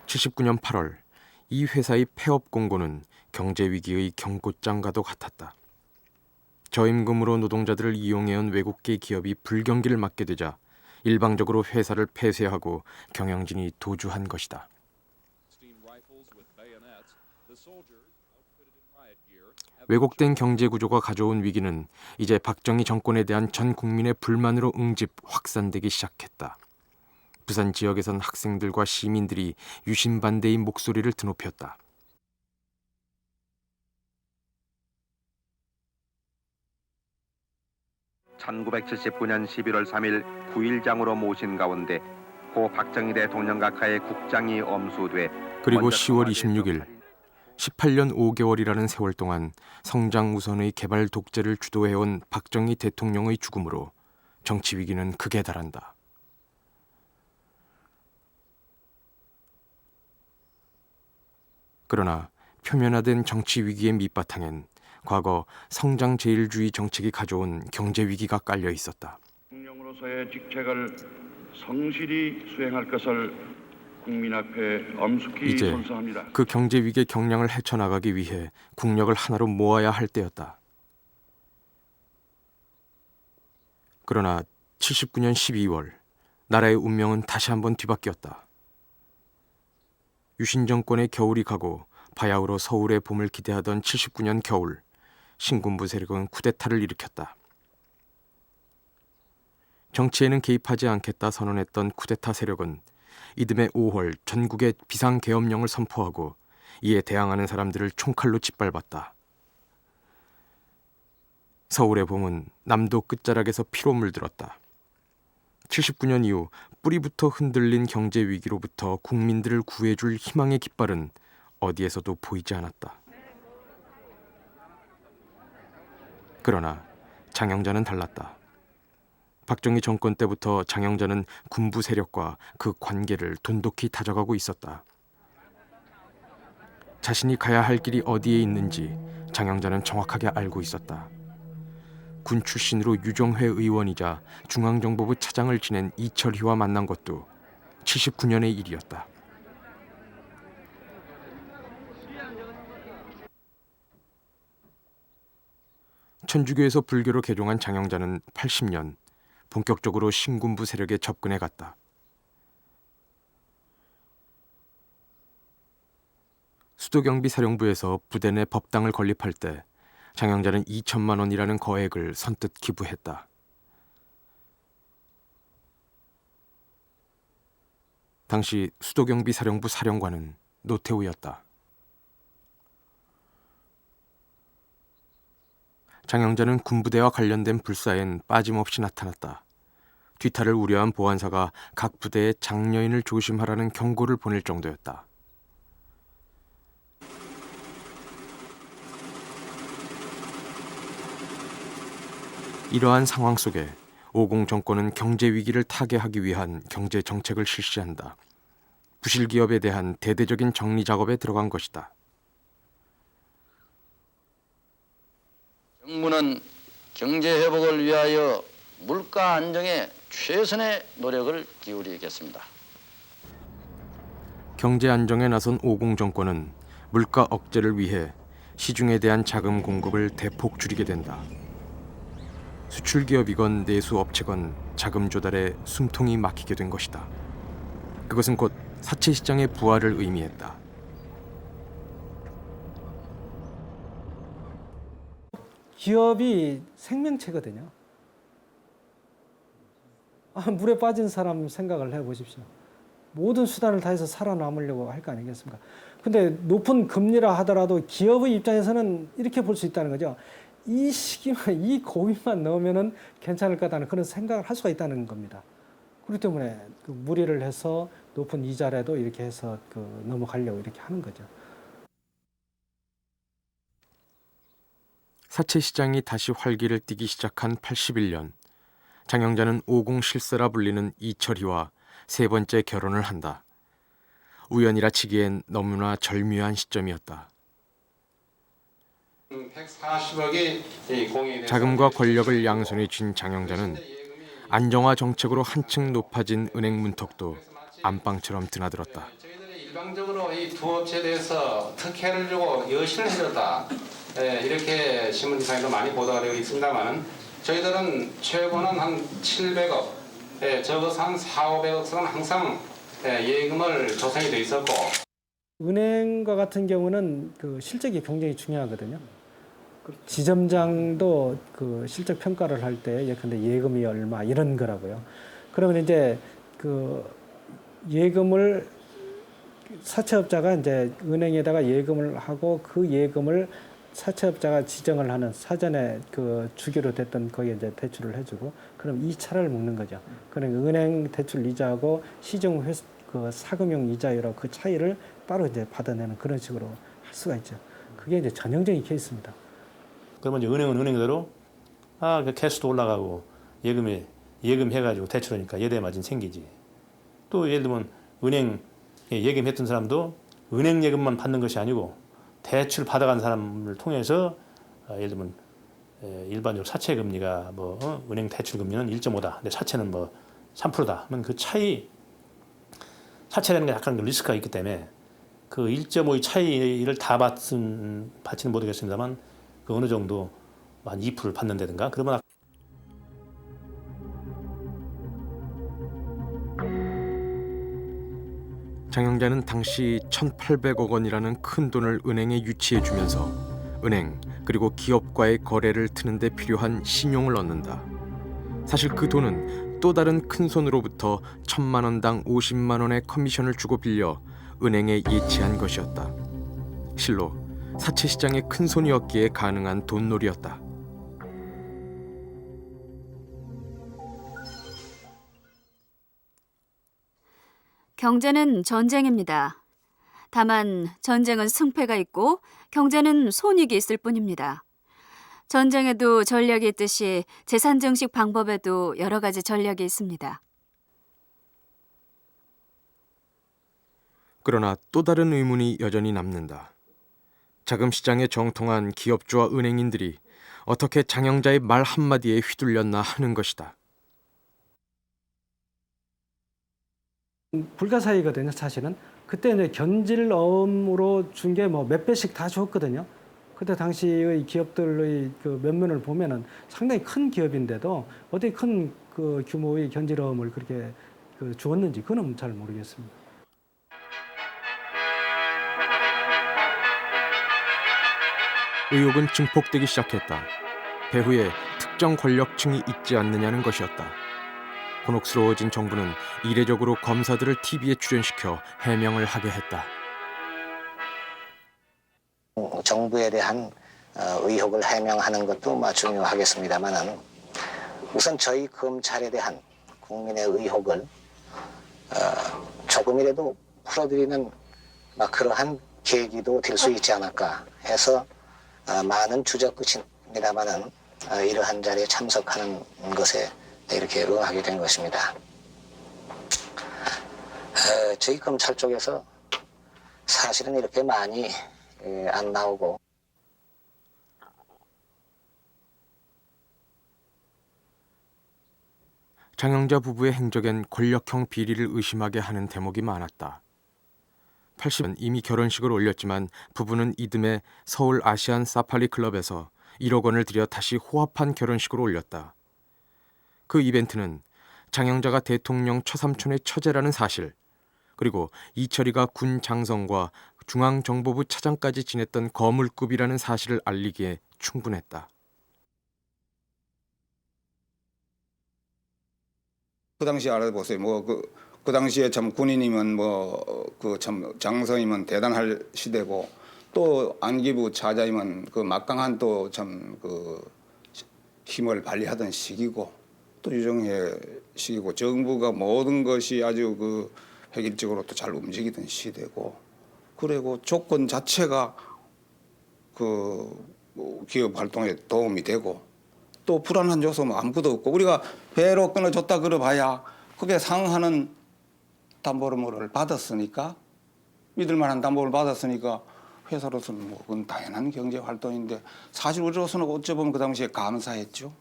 79년 8월 이 회사의 폐업 공고는 경제위기의 경고장과도 같았다. 저임금으로 노동자들을 이용해온 외국계 기업이 불경기를 맞게 되자 일방적으로 회사를 폐쇄하고 경영진이 도주한 것이다. 왜곡된 경제구조가 가져온 위기는 이제 박정희 정권에 대한 전 국민의 불만으로 응집 확산되기 시작했다. 부산 지역에선 학생들과 시민들이 유신 반대의 목소리를 드높였다. (1979년 11월 3일) 9일장으로 모신 가운데 고 박정희 대통령 각하의 국장이 엄수돼 그리고 10월 26일 18년 5개월이라는 세월 동안 성장 우선의 개발 독재를 주도해온 박정희 대통령의 죽음으로 정치 위기는 극에 달한다. 그러나 표면화된 정치 위기의 밑바탕엔 과거 성장 제일주의 정책이 가져온 경제 위기가 깔려 있었다. 장로로서의 직책을 성실히 수행할 것을 국민 앞에 엄숙히 이제 선서합니다. 그 경제 위기의 경량을 헤쳐나가기 위해 국력을 하나로 모아야 할 때였다. 그러나 79년 12월 나라의 운명은 다시 한번 뒤바뀌었다. 유신 정권의 겨울이 가고 바야흐로 서울의 봄을 기대하던 79년 겨울, 신군부 세력은 쿠데타를 일으켰다. 정치에는 개입하지 않겠다 선언했던 쿠데타 세력은 이듬해 5월 전국에 비상계엄령을 선포하고 이에 대항하는 사람들을 총칼로 짓밟았다. 서울의 봄은 남도 끝자락에서 피로 물들었다. 79년 이후 뿌리부터 흔들린 경제 위기로부터 국민들을 구해줄 희망의 깃발은 어디에서도 보이지 않았다. 그러나 장영자는 달랐다. 박정희 정권 때부터 장영자는 군부 세력과 그 관계를 돈독히 다져가고 있었다. 자신이 가야 할 길이 어디에 있는지 장영자는 정확하게 알고 있었다. 군 출신으로 유정회 의원이자 중앙정보부 차장을 지낸 이철희와 만난 것도 79년의 일이었다. 천주교에서 불교로 개종한 장영자는 80년 본격적으로 신군부 세력에 접근해 갔다. 수도경비사령부에서 부대 내 법당을 건립할 때 장영자는 2천만 원이라는 거액을 선뜻 기부했다. 당시 수도경비사령부 사령관은 노태우였다. 장영자는 군부대와 관련된 불사엔 빠짐없이 나타났다. 뒤탈을 우려한 보안사가 각 부대에 장려인을 조심하라는 경고를 보낼 정도였다. 이러한 상황 속에 오공 정권은 경제 위기를 타개하기 위한 경제 정책을 실시한다. 부실 기업에 대한 대대적인 정리 작업에 들어간 것이다. 정부는 경제 회복을 위하여 물가 안정에 최선의 노력을 기울이겠습니다. 경제 안정에 나선 오공 정권은 물가 억제를 위해 시중에 대한 자금 공급을 대폭 줄이게 된다. 수출기업이건 내수업체건 자금 조달에 숨통이 막히게 된 것이다. 그것은 곧 사채시장의 부활을 의미했다. 기업이 생명체거든요. 물에 빠진 사람 생각을 해보십시오. 모든 수단을 다해서 살아남으려고 할 거 아니겠습니까? 근데 높은 금리라 하더라도 기업의 입장에서는 이렇게 볼 수 있다는 거죠. 이 시기만, 이 고비만 넣으면은 괜찮을 거다는 그런 생각을 할 수가 있다는 겁니다. 그렇기 때문에 그 무리를 해서 높은 이자라도 이렇게 해서 넘어가려고 이렇게 하는 거죠. 사채시장이 다시 활기를 띠기 시작한 81년, 장영자는 오공 실세라 불리는 이철희와 세 번째 결혼을 한다. 우연이라 치기엔 너무나 절묘한 시점이었다. 자금과 권력을 양손에 쥔 장영자는 안정화 정책으로 한층 높아진 은행 문턱도 안방처럼 드나들었다. 저희들이 일방적으로 이 두 업체에 대해서 특혜를 주고 여신을 해줬다. 이렇게 신문지상에도 많이 보도가 되고 있습니다만 저희들은 최고는 한 700억, 적어서 한 400~500억 선은 항상 예금을 조성이 돼 있었고. 은행과 같은 경우는 그 실적이 굉장히 중요하거든요. 지점장도 그 실적 평가를 할 때 예컨대 예금이 얼마 이런 거라고요. 그러면 이제 그 예금을 사채업자가 이제 은행에다가 예금을 하고 그 예금을 사채업자가 지정을 하는 사전에 그 주기로 됐던 거기에 이제 대출을 해주고 그럼 이 차를 먹는 거죠. 그러니까 은행 대출 이자하고 시중 그 사금융 이자율하고 그 차이를 따로 이제 받아내는 그런 식으로 할 수가 있죠. 그게 이제 전형적인 케이스입니다. 그러면 이제 은행은 은행대로 그 캐스도 올라가고 예금 해가지고 대출하니까 예대 마진 생기지. 또 예를 들면 은행 예금했던 사람도 은행 예금만 받는 것이 아니고 대출 받아간 사람을 통해서 예를 들면 일반적으로 사채 금리가 은행 대출 금리는 1.5다. 근데 사채는 3%다. 그러면 그 차이 사채라는 게 약간 리스크가 있기 때문에 그 1.5의 차이를 다 받지는 못하겠습니다만 그 어느 정도 한 2%를 받는다든가 그러면 장영자는 당시 1,800억 원이라는 큰 돈을 은행에 유치해 주면서 은행 그리고 기업과의 거래를 트는데 필요한 신용을 얻는다. 사실 그 돈은 또 다른 큰 손으로부터 1,000만 원당 50만 원의 커미션을 주고 빌려 은행에 예치한 것이었다. 실로 사채 시장의 큰 손이었기에 가능한 돈놀이였다. 경제는 전쟁입니다. 다만 전쟁은 승패가 있고 경제는 손익이 있을 뿐입니다. 전쟁에도 전략이 있듯이 재산 증식 방법에도 여러 가지 전략이 있습니다. 그러나 또 다른 의문이 여전히 남는다. 자금 시장에 정통한 기업주와 은행인들이 어떻게 장영자의 말 한마디에 휘둘렸나 하는 것이다. 불가사의거든요, 사실은. 그때 이제 견질어음으로 준 게 몇 배씩 다 줬거든요. 그때 당시의 기업들의 그 면면을 보면은 상당히 큰 기업인데도 어떻게 큰 그 규모의 견질어음을 그렇게 주었는지 그건 잘 모르겠습니다. 의혹은 증폭되기 시작했다. 배후에 특정 권력층이 있지 않느냐는 것이었다. 곤혹스러워진 정부는 이례적으로 검사들을 TV에 출연시켜 해명을 하게 했다. 정부에 대한 의혹을 해명하는 것도 중요하겠습니다만은 우선 저희 검찰에 대한 국민의 의혹을 조금이라도 풀어드리는 그러한 계기도 될 수 있지 않을까 해서 많은 추적 끝입니다만은 이러한 자리에 참석하는 것에 이렇게 응하게 된 것입니다. 저희 검찰 쪽에서 사실은 이렇게 많이 안 나오고 장영자 부부의 행적엔 권력형 비리를 의심하게 하는 대목이 많았다. 80은 이미 결혼식을 올렸지만 부부는 이듬해 서울 아시안 사파리 클럽에서 1억 원을 들여 다시 호합한 결혼식을 올렸다. 그 이벤트는 장영자가 대통령 처삼촌의 처제라는 사실, 그리고 이철이가 군 장성과 중앙정보부 차장까지 지냈던 거물급이라는 사실을 알리기에 충분했다. 그 당시 알아보세요. 그 당시에 참 군인이면 참 장성이면 대단할 시대고 또 안기부 차장이면 막강한 또 참 힘을 발휘하던 시기고 또 유정회 시기고 정부가 모든 것이 아주 획일적으로 또 잘 움직이던 시대고 그리고 조건 자체가 기업 활동에 도움이 되고 또 불안한 요소는 아무것도 없고 우리가 배로 끊어줬다 그러봐야 그게 상하는 담보를 받았으니까 믿을 만한 담보를 받았으니까 회사로서는 그건 당연한 경제 활동인데 사실 우리로서는 어찌 보면 그 당시에 감사했죠.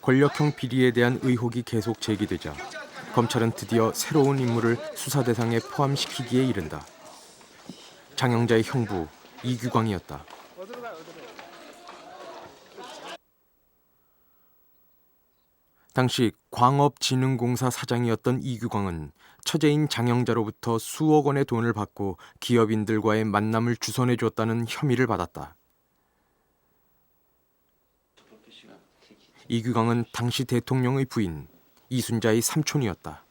권력형 비리에 대한 의혹이 계속 제기되자 검찰은 드디어 새로운 인물을 수사 대상에 포함시키기에 이른다. 장영자의 형부 이규광이었다. 당시 광업진흥공사 사장이었던 이규광은 처제인 장영자로부터 수억 원의 돈을 받고 기업인들과의 만남을 주선해 줬다는 혐의를 받았다. 이규광은 당시 대통령의 부인 이순자의 삼촌이었다.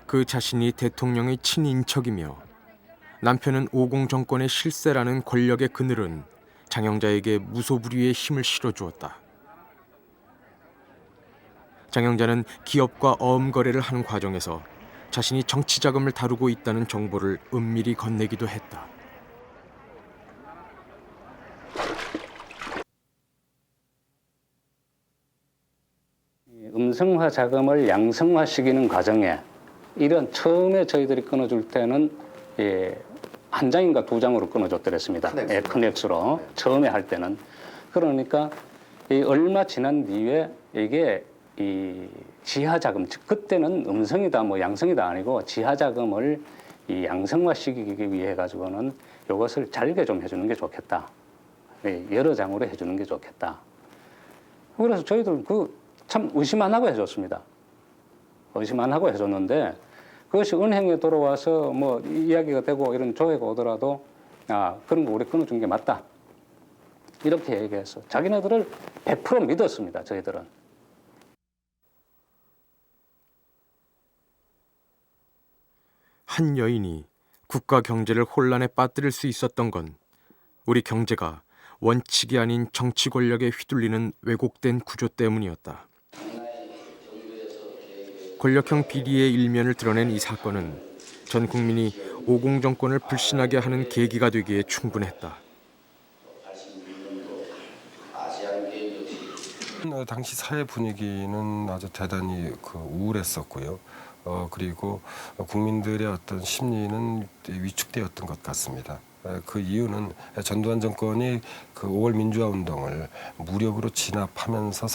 그 자신이 대통령의 친인척이며 남편은 오공 정권의 실세라는 권력의 그늘은 장영자에게 무소불위의 힘을 실어주었다. 장영자는 기업과 어음 거래를 하는 과정에서 자신이 정치 자금을 다루고 있다는 정보를 은밀히 건네기도 했다. 양성화 자금을 양성화시키는 과정에 이런 처음에 저희들이 끊어줄 때는 한 장인가 두 장으로 끊어줬더랬습니다. 큰 액수로 처음에 할 때는. 그러니까 얼마 지난 뒤에 이게 이 지하 자금, 즉 그때는 음성이다 뭐 양성이다 아니고 지하 자금을 이 양성화시키기 위해 가지고는 이것을 잘게 좀 해주는 게 좋겠다. 여러 장으로 해주는 게 좋겠다. 그래서 저희들 참 의심 안 하고 해줬습니다. 의심 안 하고 해줬는데 그것이 은행에 들어와서 뭐 이야기가 되고 이런 조회가 오더라도 그런 거 우리 끊어준 게 맞다. 이렇게 얘기해서 자기네들을 100% 믿었습니다. 저희들은. 한 여인이 국가 경제를 혼란에 빠뜨릴 수 있었던 건 우리 경제가 원칙이 아닌 정치 권력에 휘둘리는 왜곡된 구조 때문이었다. 권력형 비리의 일면을 드러낸 이 사건은 전 국민이 오공 정권을 불신하게 하는 계기가 되기에 충분했다. 당시 사회 분위기는 아주 대단히 우울했었고요. 그리고 국민들의 어떤 심리는 위축되었던 것 같습니다. 그 이유는 전두환 정권이 그 5월 민주화 운동을 무력으로 진압하면서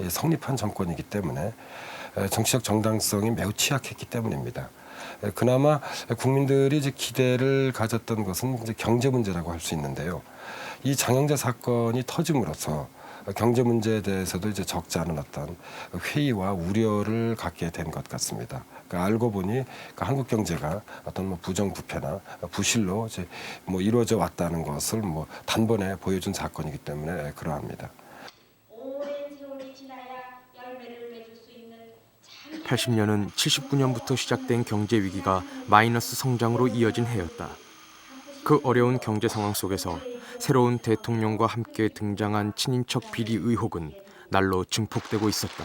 성립한 정권이기 때문에 정치적 정당성이 매우 취약했기 때문입니다. 그나마 국민들이 이제 기대를 가졌던 것은 이제 경제 문제라고 할 수 있는데요. 이 장영자 사건이 터짐으로써 경제 문제에 대해서도 이제 적지 않은 어떤 회의와 우려를 갖게 된 것 같습니다. 그러니까 알고 보니 한국 경제가 어떤 뭐 부정부패나 부실로 이제 뭐 이루어져 왔다는 것을 뭐 단번에 보여준 사건이기 때문에 그러합니다. 80년은 79년부터 시작된 경제 위기가 마이너스 성장으로 이어진 해였다. 그 어려운 경제 상황 속에서 새로운 대통령과 함께 등장한 친인척 비리 의혹은 날로 증폭되고 있었다.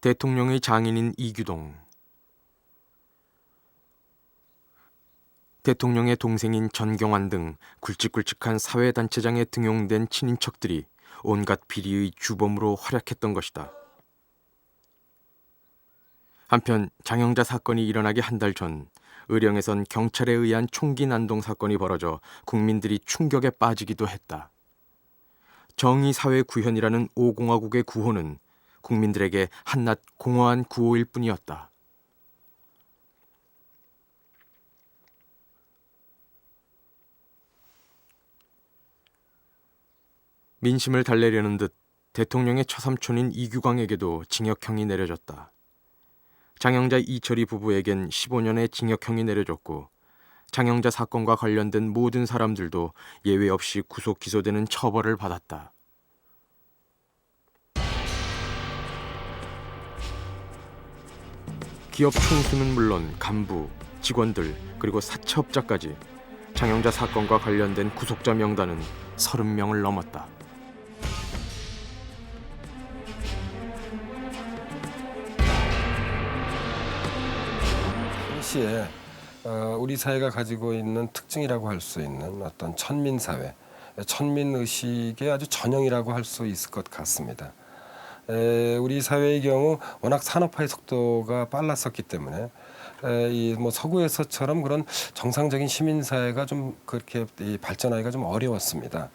대통령의 장인인 이규동, 대통령의 동생인 전경환 등 굵직굵직한 사회단체장에 등용된 친인척들이 온갖 비리의 주범으로 활약했던 것이다. 한편 장영자 사건이 일어나기 한 달 전 의령에선 경찰에 의한 총기 난동 사건이 벌어져 국민들이 충격에 빠지기도 했다. 정의사회 구현이라는 5공화국의 구호는 국민들에게 한낱 공허한 구호일 뿐이었다. 민심을 달래려는 듯 대통령의 처삼촌인 이규광에게도 징역형이 내려졌다. 장영자 이철희 부부에겐 15년의 징역형이 내려졌고 장영자 사건과 관련된 모든 사람들도 예외 없이 구속 기소되는 처벌을 받았다. 기업 총수는 물론 간부, 직원들 그리고 사채업자까지 장영자 사건과 관련된 구속자 명단은 30명을 넘었다. 당시에 우리 사회가 가지고 있는 특징이라고 할 수 있는 어떤 천민사회, 천민의식의 아주 전형이라고 할 수 있을 것 같습니다. 우리 사회의 경우 워낙 산업화의 속도가 빨랐었기 때문에 이 뭐 서구에서처럼 그런 정상적인 시민사회가 좀 그렇게 발전하기가 좀 어려웠습니다.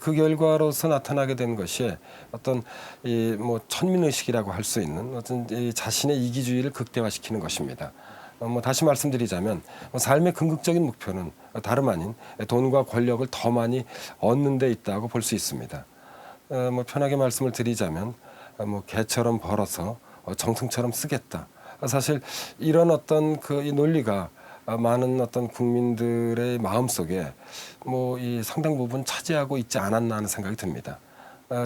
그 결과로서 나타나게 된 것이 어떤 이 뭐 천민의식이라고 할 수 있는 어떤 이 자신의 이기주의를 극대화시키는 것입니다. 뭐 다시 말씀드리자면 삶의 궁극적인 목표는 다름 아닌 돈과 권력을 더 많이 얻는 데 있다고 볼 수 있습니다. 뭐 편하게 말씀을 드리자면 뭐 개처럼 벌어서 정승처럼 쓰겠다. 사실 이런 어떤 이 논리가 많은 어떤 국민들의 마음속에 뭐 이 상당 부분 차지하고 있지 않았나 하는 생각이 듭니다.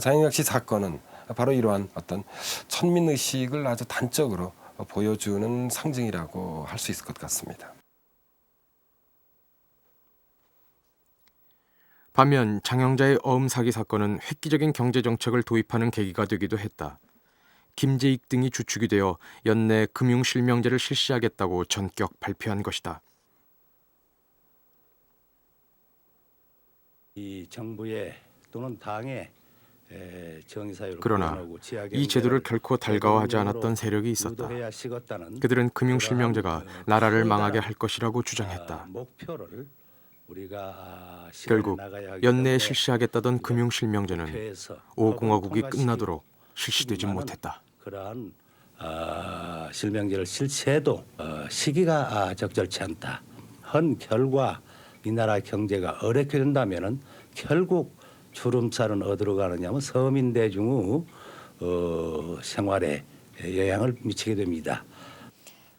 장영학 씨 사건은 바로 이러한 어떤 천민의식을 아주 단적으로 보여주는 상징이라고 할 수 있을 것 같습니다. 반면 장영자의 어음 사기 사건은 획기적인 경제 정책을 도입하는 계기가 되기도 했다. 김재익 등이 주축이 되어 연내 금융실명제를 실시하겠다고 전격 발표한 것이다. 이 정부의 또는 당의 정의사회로 그러나 구현하고 지하 이 제도를 경제를 결코 달가워하지 대통령으로 않았던 세력이 있었다. 유도해야 시겠다는 그들은 금융실명제가 나라를 커다란, 망하게 할 것이라고 주장했다. 목표를 우리가 결국 나가야 하기 연내에 때문에 실시하겠다던 금융실명제는 국회에서 5공화국이 법을 끝나도록 실시되지 많은 못했다. 그러한 실명제를 실시해도 시기가 적절치 않다. 한 결과 이 나라 경제가 어렵게 된다면은 결국 주름살은 어디로 가느냐면 서민 대중의 생활에 영향을 미치게 됩니다.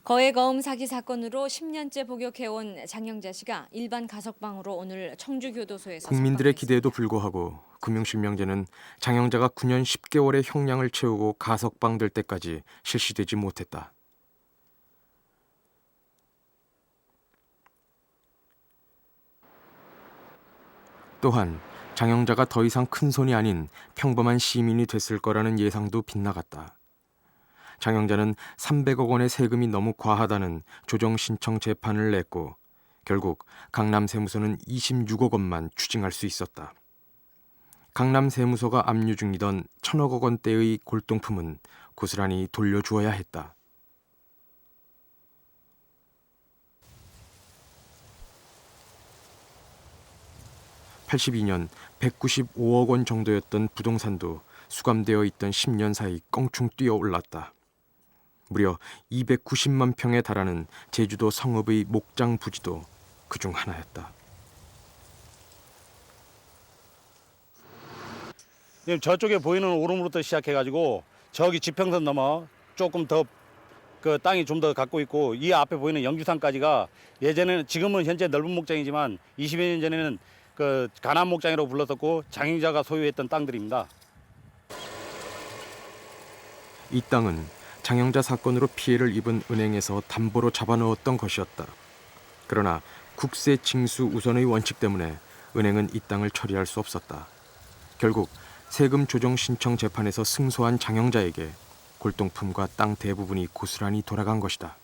거액어음 사기 사건으로 10년째 복역해온 장영자 씨가 일반 가석방으로 오늘 청주교도소에서 국민들의 기대에도 불구하고 금융실명제는 장영자가 9년 10개월의 형량을 채우고 가석방될 때까지 실시되지 못했다. 또한 장영자가 더 이상 큰 손이 아닌 평범한 시민이 됐을 거라는 예상도 빗나갔다. 장영자는 300억 원의 세금이 너무 과하다는 조정 신청 재판을 냈고 결국 강남세무서는 26억 원만 추징할 수 있었다. 강남세무서가 압류 중이던 1,000억 원대의 골동품은 고스란히 돌려주어야 했다. (82년) 195억 원 정도였던 부동산도 수감되어 있던 10년 사이 껑충 뛰어올랐다. 무려 290만 평에 달하는 제주도 성읍의 목장 부지도 그중 하나였다. 저쪽에 보이는 오름으로부터 시작해가지고 저기 지평선 넘어 조금 더 그 땅이 좀 더 갖고 있고 이 앞에 보이는 영주산까지가 예전에는 지금은 현재 넓은 목장이지만 20여 년 전에는 그 가난 목장이라고 불렀었고 장영자가 소유했던 땅들입니다. 이 땅은 장영자 사건으로 피해를 입은 은행에서 담보로 잡아넣었던 것이었다. 그러나 국세 징수 우선의 원칙 때문에 은행은 이 땅을 처리할 수 없었다. 결국 세금 조정 신청 재판에서 승소한 장영자에게 골동품과 땅 대부분이 고스란히 돌아간 것이다.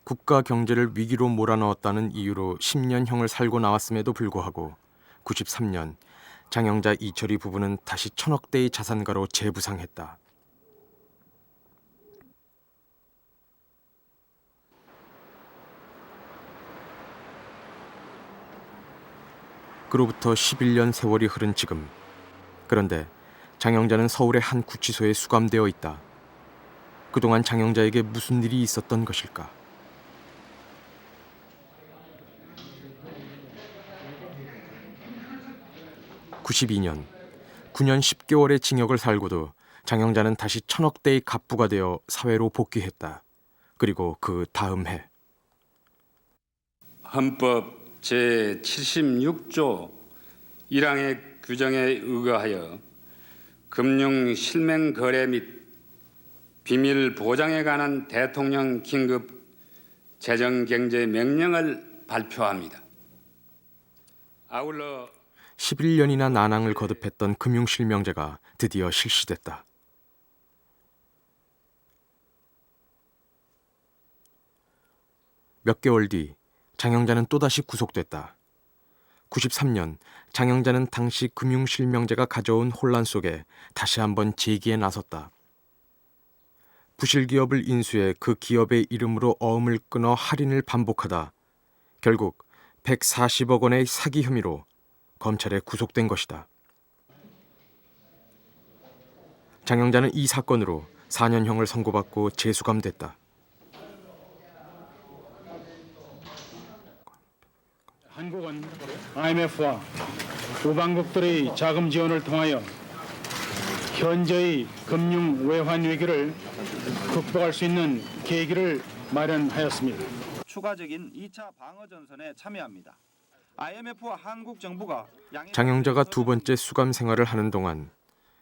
국가 경제를 위기로 몰아넣었다는 이유로 10년형을 살고 나왔음에도 불구하고 93년 장영자 이철희 부부는 다시 1,000억대의 자산가로 재부상했다. 그로부터 11년 세월이 흐른 지금, 그런데 장영자는 서울의 한 구치소에 수감되어 있다. 그동안 장영자에게 무슨 일이 있었던 것일까? (92년) 9년 10개월의 징역을 살고도 장영자는 다시 1,000억대의 갑부가 되어 사회로 복귀했다. 그리고 그 다음 해 헌법 제76조 1항의 규정에 의거하여 금융 실명 거래 및 비밀 보장에 관한 대통령 긴급 재정 경제 명령을 발표합니다. 아울러 11년이나 난항을 거듭했던 금융실명제가 드디어 실시됐다. 몇 개월 뒤 장영자는 또다시 구속됐다. 93년 장영자는 당시 금융실명제가 가져온 혼란 속에 다시 한번 재기에 나섰다. 부실기업을 인수해 그 기업의 이름으로 어음을 끊어 할인을 반복하다 결국 140억 원의 사기 혐의로 검찰에 구속된 것이다. 장영자는 이 사건으로 4년형을 선고받고 재수감됐다. 한국은 IMF와 우방국들의 자금 지원을 통하여 현재의 금융 외환 위기를 극복할 수 있는 계기를 마련하였습니다. 추가적인 2차 방어 전선에 참여합니다. IMF와 한국 정부가 장영자가 두 번째 수감 생활을 하는 동안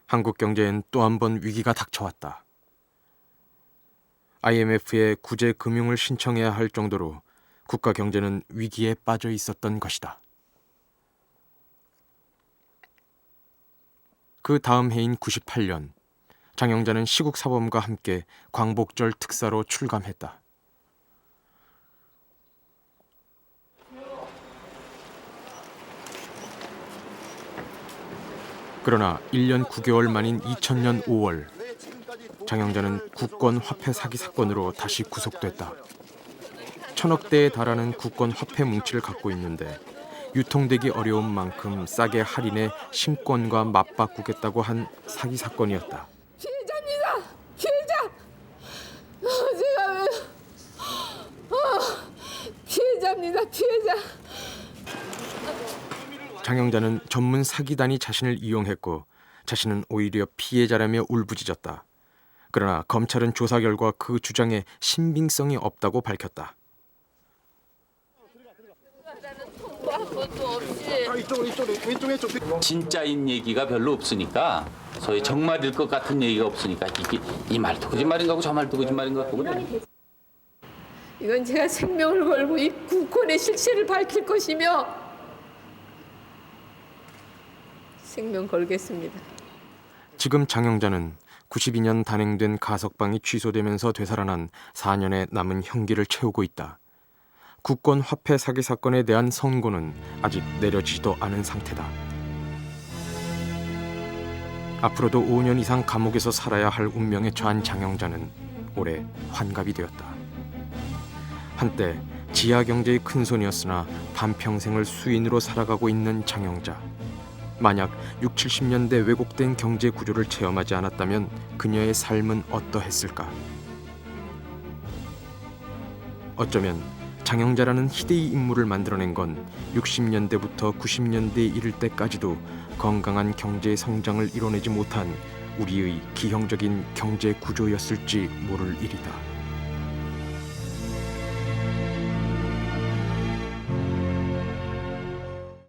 한국 경제엔 또 한 번 위기가 닥쳐왔다. IMF에 구제 금융을 신청해야 할 정도로 국가 경제는 위기에 빠져 있었던 것이다. 그 다음 해인 98년 장영자는 시국 사범과 함께 광복절 특사로 출감했다. 그러나 1년 9개월 만인 2000년 5월 장영자는 국권 화폐 사기 사건으로 다시 구속됐다. 1000억대에 달하는 국권 화폐 뭉치를 갖고 있는데 유통되기 어려운 만큼 싸게 할인해 신권과 맞바꾸겠다고 한 사기 사건이었다. 피해자입니다. 피해자. 제가 왜 피해자입니다. 피해자. 장영자는 전문 사기단이 자신을 이용했고 자신은 오히려 피해자라며 울부짖었다. 그러나 검찰은 조사 결과 그 주장에 신빙성이 없다고 밝혔다. 진짜인 얘기가 별로 없으니까 소위 정말일 것 같은 얘기가 없으니까 이 말도 거짓말인가 하고 저 말도 거짓말인가 하고 그래. 이건 제가 생명을 걸고 이 국권의 실체를 밝힐 것이며 생명 걸겠습니다. 지금 장영자는 92년 단행된 가석방이 취소되면서 되살아난 4년의 남은 형기를 채우고 있다. 국권 화폐 사기 사건에 대한 선고는 아직 내려지지도 않은 상태다. 앞으로도 5년 이상 감옥에서 살아야 할 운명에 처한 장영자는 올해 환갑이 되었다. 한때 지하 경제의 큰손이었으나 반평생을 수인으로 살아가고 있는 장영자. 만약 60, 70년대 왜곡된 경제 구조를 체험하지 않았다면 그녀의 삶은 어떠했을까? 어쩌면 장영자라는 희대의 인물을 만들어낸 건 60년대부터 90년대에 이를 때까지도 건강한 경제 성장을 이뤄내지 못한 우리의 기형적인 경제 구조였을지 모를 일이다.